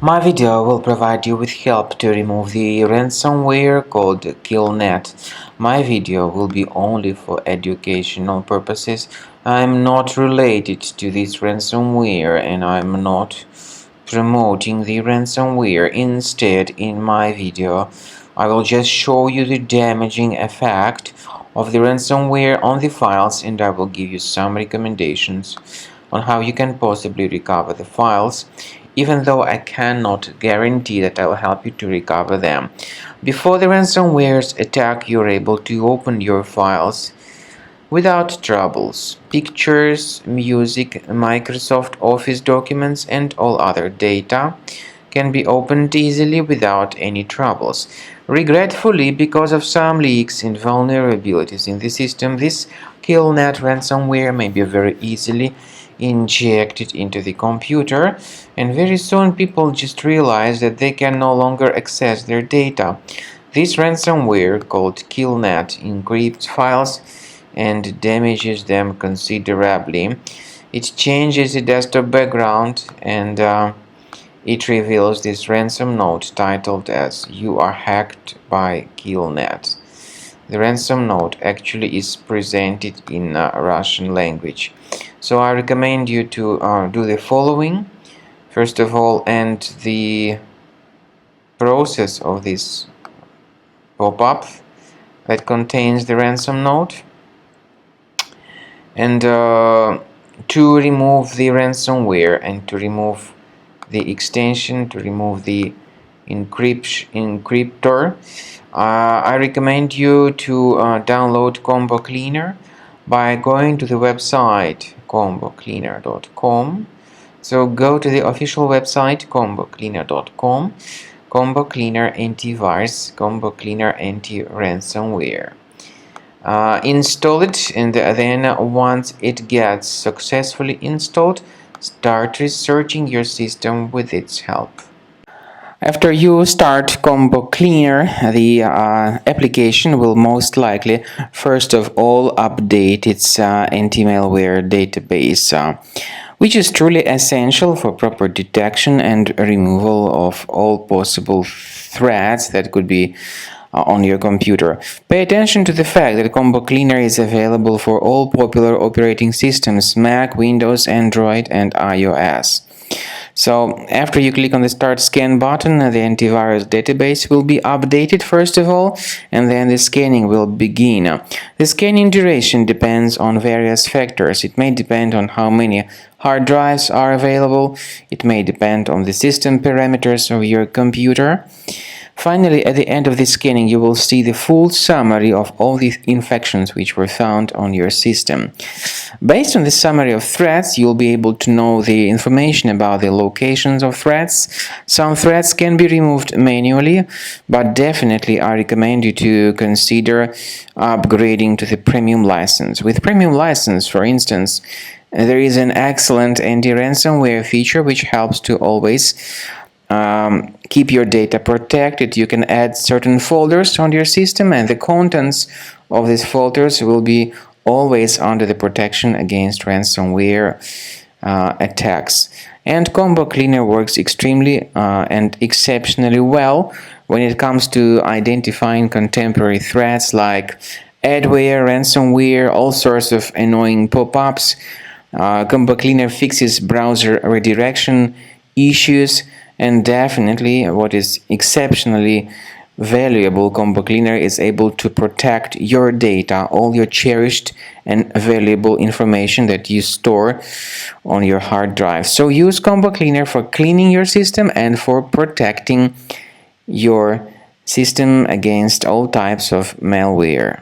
My video will provide you with help to remove the ransomware called Killnet. My video will be only for educational purposes. I'm not related to this ransomware and I'm not promoting the ransomware. Instead, in my video, I will just show you the damaging effect of the ransomware on the files, and I will give you some recommendations on how you can possibly recover the files, even though I cannot guarantee that I will help you to recover them. Before the ransomware's attack, you're able to open your files without troubles. Pictures, music, Microsoft Office documents, and all other data can be opened easily without any troubles. Regretfully, because of some leaks and vulnerabilities in the system, this Killnet ransomware may be very easily injected into the computer, and very soon people just realize that they can no longer access their data. This ransomware, called Killnet, encrypts files and damages them considerably. It changes the desktop background and it reveals this ransom note titled as "You are hacked by Killnet." The ransom note actually is presented in Russian language. So I recommend you to do the following. First of all, end the process of this pop-up that contains the ransom note. And to remove the ransomware and to remove the extension, to remove the encryptor, I recommend you to download Combo Cleaner by going to the website combocleaner.com. So go to the official website combocleaner.com, Combo Cleaner Antivirus, Combo Cleaner Anti-Ransomware. Install it, and then once it gets successfully installed, start researching your system with its help. After you start Combo Cleaner, the application will most likely first of all update its anti-malware database, which is truly essential for proper detection and removal of all possible threats that could be on your computer. Pay attention to the fact that Combo Cleaner is available for all popular operating systems: Mac, Windows, Android, and iOS. So after you click on the Start Scan button, the antivirus database will be updated first of all, and then the scanning will begin. The scanning duration depends on various factors. It may depend on how many hard drives are available. It may depend on the system parameters of your computer. Finally, at the end of the scanning, you will see the full summary of all the infections which were found on your system. Based on the summary of threats, you'll be able to know the information about the locations of threats. Some threats can be removed manually, but definitely I recommend you to consider upgrading to the premium license. With premium license, for instance, there is an excellent anti-ransomware feature which helps to always keep your data protected. You can add certain folders on your system, and the contents of these folders will be always under the protection against ransomware attacks. And Combo Cleaner works extremely and exceptionally well when it comes to identifying contemporary threats like adware, ransomware, all sorts of annoying pop-ups. Combo Cleaner fixes browser redirection issues. And definitely, what is exceptionally valuable, Combo Cleaner is able to protect your data, all your cherished and valuable information that you store on your hard drive. So use Combo Cleaner for cleaning your system and for protecting your system against all types of malware.